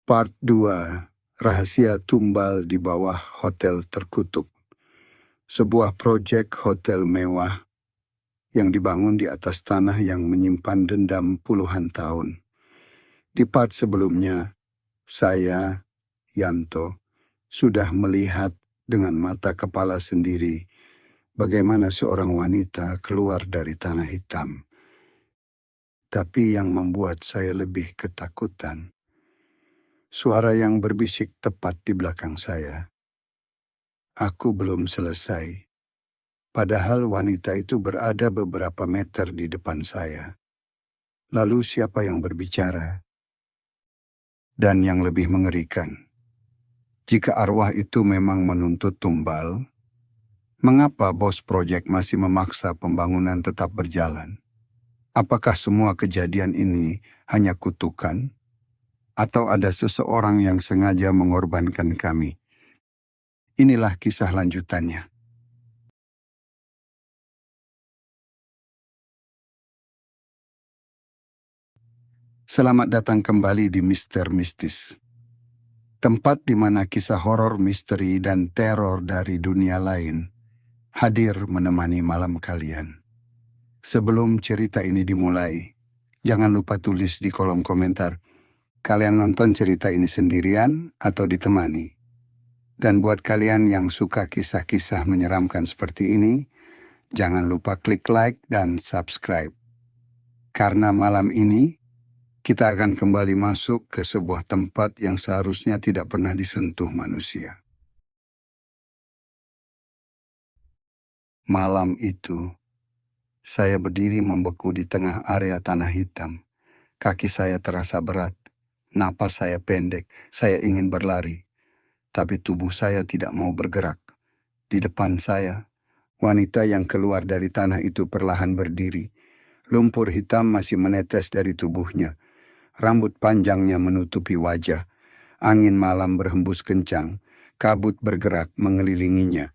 Part 2, Rahasia Tumbal di Bawah Hotel Terkutuk. Sebuah proyek hotel mewah yang dibangun di atas tanah yang menyimpan dendam puluhan tahun. Di part sebelumnya, saya, Yanto, sudah melihat dengan mata kepala sendiri bagaimana seorang wanita keluar dari tanah hitam. Tapi yang membuat saya lebih ketakutan, suara yang berbisik tepat di belakang saya. Aku belum selesai, padahal wanita itu berada beberapa meter di depan saya. Lalu siapa yang berbicara? Dan yang lebih mengerikan, jika arwah itu memang menuntut tumbal, mengapa bos proyek masih memaksa pembangunan tetap berjalan? Apakah semua kejadian ini hanya kutukan? Atau ada seseorang yang sengaja mengorbankan kami? Inilah kisah lanjutannya. Selamat datang kembali di Mister Mistis. Tempat di mana kisah horor, misteri, dan teror dari dunia lain hadir menemani malam kalian. Sebelum cerita ini dimulai, jangan lupa tulis di kolom komentar, kalian nonton cerita ini sendirian atau ditemani. Dan buat kalian yang suka kisah-kisah menyeramkan seperti ini, jangan lupa klik like dan subscribe. Karena malam ini, kita akan kembali masuk ke sebuah tempat yang seharusnya tidak pernah disentuh manusia. Malam itu, saya berdiri membeku di tengah area tanah hitam. Kaki saya terasa berat, napas saya pendek, saya ingin berlari. Tapi tubuh saya tidak mau bergerak. Di depan saya, wanita yang keluar dari tanah itu perlahan berdiri. Lumpur hitam masih menetes dari tubuhnya. Rambut panjangnya menutupi wajah. Angin malam berhembus kencang. Kabut bergerak mengelilinginya.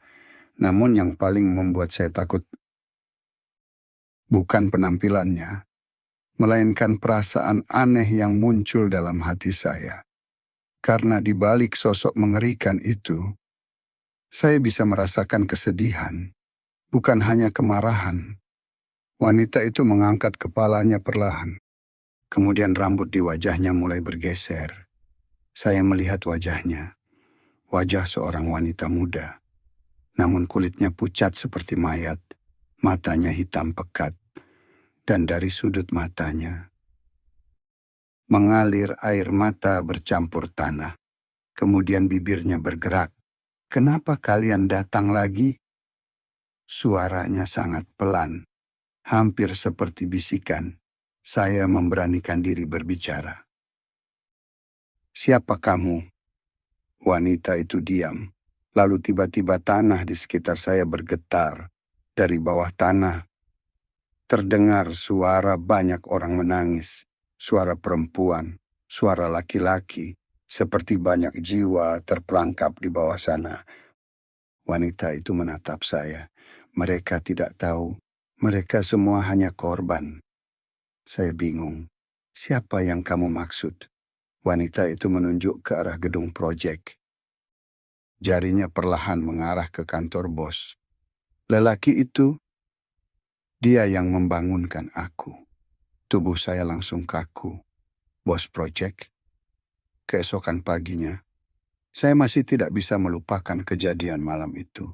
Namun yang paling membuat saya takut bukan penampilannya, melainkan perasaan aneh yang muncul dalam hati saya. Karena di balik sosok mengerikan itu, saya bisa merasakan kesedihan, bukan hanya kemarahan. Wanita itu mengangkat kepalanya perlahan. Kemudian rambut di wajahnya mulai bergeser. Saya melihat wajahnya, wajah seorang wanita muda. Namun kulitnya pucat seperti mayat, matanya hitam pekat, dan dari sudut matanya mengalir air mata bercampur tanah. Kemudian bibirnya bergerak. "Kenapa kalian datang lagi?" Suaranya sangat pelan, hampir seperti bisikan. Saya memberanikan diri berbicara. "Siapa kamu?" Wanita itu diam. Lalu tiba-tiba tanah di sekitar saya bergetar. Dari bawah tanah terdengar suara banyak orang menangis. Suara perempuan, suara laki-laki, seperti banyak jiwa terperangkap di bawah sana. Wanita itu menatap saya. Mereka tidak tahu. Mereka semua hanya korban. Saya bingung. "Siapa yang kamu maksud?" Wanita itu menunjuk ke arah gedung proyek. Jarinya perlahan mengarah ke kantor bos. Lelaki itu, dia yang membangunkan aku. Tubuh saya langsung kaku. Bos proyek. Keesokan paginya, saya masih tidak bisa melupakan kejadian malam itu.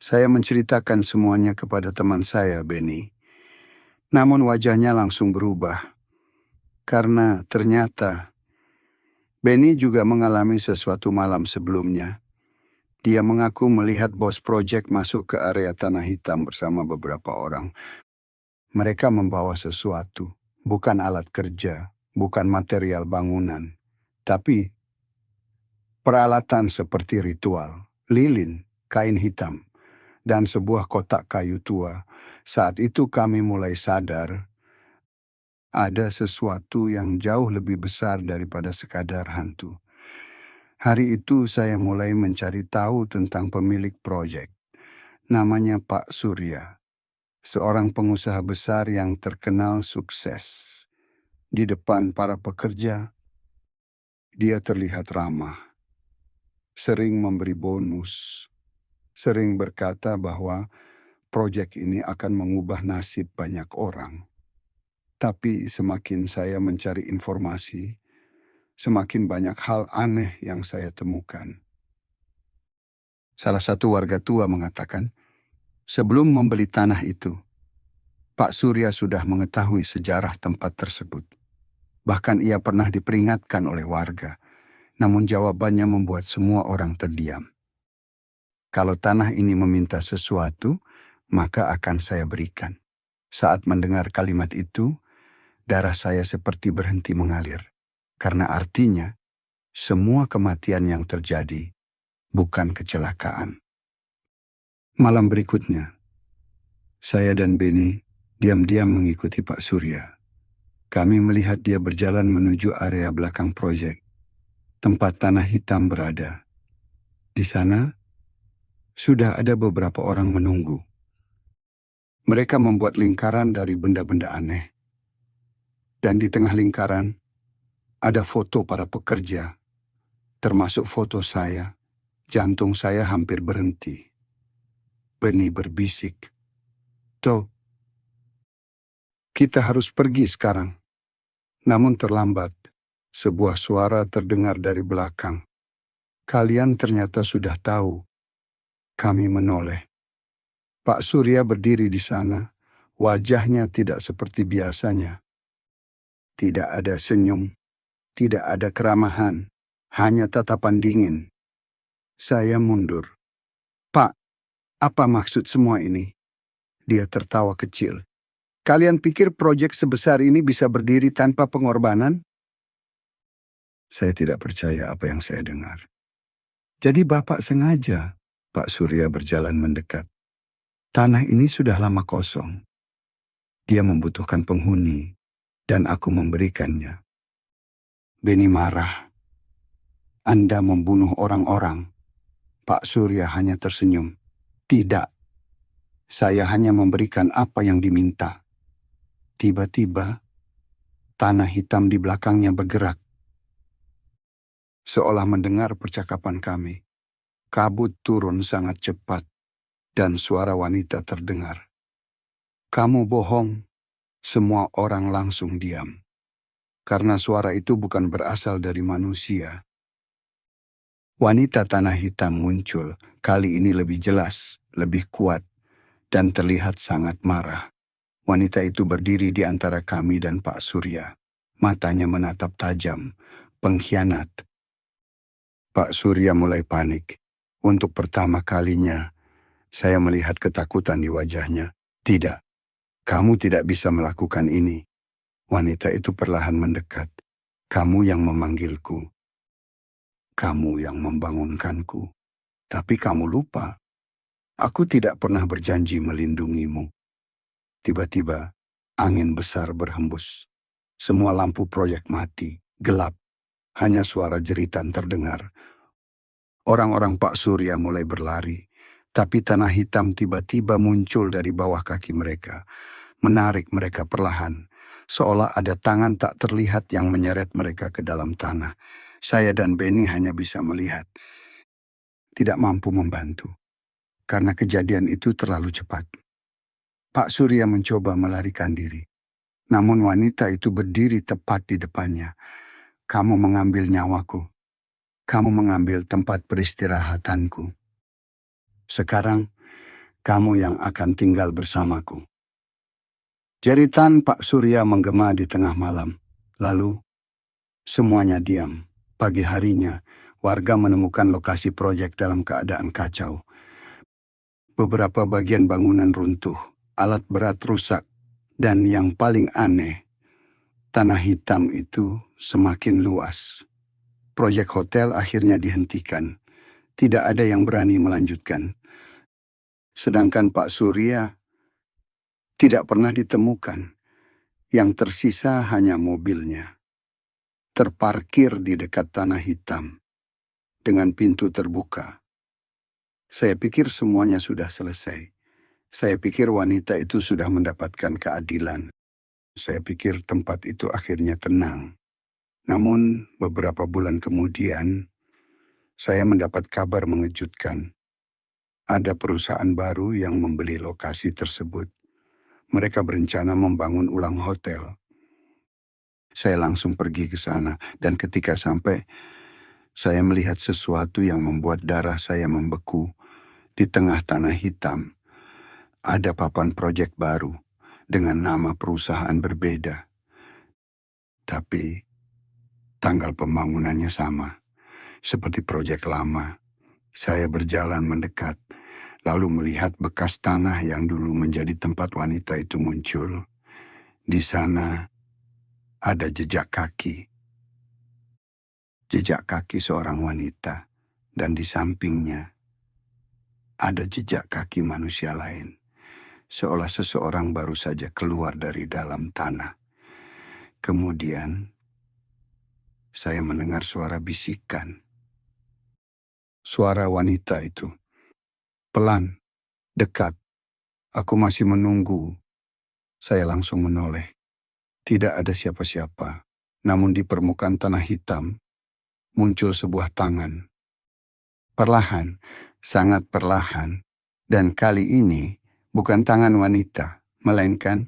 Saya menceritakan semuanya kepada teman saya, Benny. Namun wajahnya langsung berubah. Karena ternyata Benny juga mengalami sesuatu malam sebelumnya. Dia mengaku melihat bos proyek masuk ke area tanah hitam bersama beberapa orang. Mereka membawa sesuatu, bukan alat kerja, bukan material bangunan, tapi peralatan seperti ritual, lilin, kain hitam, dan sebuah kotak kayu tua. Saat itu kami mulai sadar ada sesuatu yang jauh lebih besar daripada sekadar hantu. Hari itu saya mulai mencari tahu tentang pemilik proyek. Namanya Pak Surya, seorang pengusaha besar yang terkenal sukses. Di depan para pekerja, Dia terlihat ramah, sering memberi bonus, sering berkata bahwa proyek ini akan mengubah nasib banyak orang. Tapi semakin saya mencari informasi, semakin banyak hal aneh yang saya temukan. Salah satu warga tua mengatakan, sebelum membeli tanah itu, Pak Surya sudah mengetahui sejarah tempat tersebut. Bahkan ia pernah diperingatkan oleh warga, namun jawabannya membuat semua orang terdiam. Kalau tanah ini meminta sesuatu, maka akan saya berikan. Saat mendengar kalimat itu, darah saya seperti berhenti mengalir. Karena artinya, semua kematian yang terjadi bukan kecelakaan. Malam berikutnya, saya dan Beni diam-diam mengikuti Pak Surya. Kami melihat dia berjalan menuju area belakang proyek, tempat tanah hitam berada. Di sana, sudah ada beberapa orang menunggu. Mereka membuat lingkaran dari benda-benda aneh. Dan di tengah lingkaran, ada foto para pekerja, termasuk foto saya. Jantung saya hampir berhenti. Beni berbisik, "Toh, kita harus pergi sekarang." Namun terlambat, sebuah suara terdengar dari belakang. "Kalian ternyata sudah tahu." Kami menoleh. Pak Surya berdiri di sana. Wajahnya tidak seperti biasanya. Tidak ada senyum, tidak ada keramahan, hanya tatapan dingin. Saya mundur. "Pak, apa maksud semua ini?" Dia tertawa kecil. "Kalian pikir proyek sebesar ini bisa berdiri tanpa pengorbanan?" Saya tidak percaya apa yang saya dengar. "Jadi Bapak sengaja?" Pak Surya berjalan mendekat. "Tanah ini sudah lama kosong. Dia membutuhkan penghuni, dan aku memberikannya." Beni marah. "Anda membunuh orang-orang." Pak Surya hanya tersenyum. "Tidak, saya hanya memberikan apa yang diminta." Tiba-tiba, tanah hitam di belakangnya bergerak. Seolah mendengar percakapan kami. Kabut turun sangat cepat, dan suara wanita terdengar. "Kamu bohong." Semua orang langsung diam. Karena suara itu bukan berasal dari manusia. Wanita tanah hitam muncul, kali ini lebih jelas, lebih kuat, dan terlihat sangat marah. Wanita itu berdiri di antara kami dan Pak Surya. Matanya menatap tajam, pengkhianat. Pak Surya mulai panik. Untuk pertama kalinya, saya melihat ketakutan di wajahnya. "Tidak, kamu tidak bisa melakukan ini." Wanita itu perlahan mendekat. "Kamu yang memanggilku. Kamu yang membangunkanku. Tapi kamu lupa, aku tidak pernah berjanji melindungimu." Tiba-tiba, angin besar berhembus. Semua lampu proyek mati, gelap. Hanya suara jeritan terdengar. Orang-orang Pak Surya mulai berlari, tapi tanah hitam tiba-tiba muncul dari bawah kaki mereka, menarik mereka perlahan, seolah ada tangan tak terlihat yang menyeret mereka ke dalam tanah. Saya dan Beni hanya bisa melihat, tidak mampu membantu, karena kejadian itu terlalu cepat. Pak Surya mencoba melarikan diri, namun wanita itu berdiri tepat di depannya. "Kamu mengambil nyawaku. Kamu mengambil tempat peristirahatanku. Sekarang, kamu yang akan tinggal bersamaku." Jeritan Pak Surya menggema di tengah malam. Lalu, semuanya diam. Pagi harinya, warga menemukan lokasi proyek dalam keadaan kacau. Beberapa bagian bangunan runtuh, alat berat rusak, dan yang paling aneh, tanah hitam itu semakin luas. Proyek hotel akhirnya dihentikan. Tidak ada yang berani melanjutkan. Sedangkan Pak Surya tidak pernah ditemukan. Yang tersisa hanya mobilnya, terparkir di dekat tanah hitam, dengan pintu terbuka. Saya pikir semuanya sudah selesai. Saya pikir wanita itu sudah mendapatkan keadilan. Saya pikir tempat itu akhirnya tenang. Namun beberapa bulan kemudian, saya mendapat kabar mengejutkan. Ada perusahaan baru yang membeli lokasi tersebut. Mereka berencana membangun ulang hotel. Saya langsung pergi ke sana, dan ketika sampai, saya melihat sesuatu yang membuat darah saya membeku. Di tengah tanah hitam, ada papan proyek baru dengan nama perusahaan berbeda. Tapi, tanggal pembangunannya sama, seperti proyek lama. Saya berjalan mendekat, lalu melihat bekas tanah yang dulu menjadi tempat wanita itu muncul. Di sana ada jejak kaki. Jejak kaki seorang wanita, dan di sampingnya ada jejak kaki manusia lain, seolah seseorang baru saja keluar dari dalam tanah. Kemudian, saya mendengar suara bisikan. Suara wanita itu, pelan, dekat. Aku masih menunggu. Saya langsung menoleh. Tidak ada siapa-siapa, namun di permukaan tanah hitam, muncul sebuah tangan. Perlahan, sangat perlahan, dan kali ini bukan tangan wanita, melainkan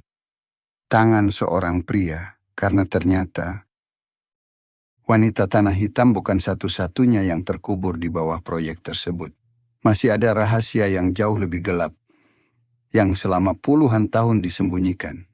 tangan seorang pria, karena ternyata wanita tanah hitam bukan satu-satunya yang terkubur di bawah proyek tersebut. Masih ada rahasia yang jauh lebih gelap, yang selama puluhan tahun disembunyikan.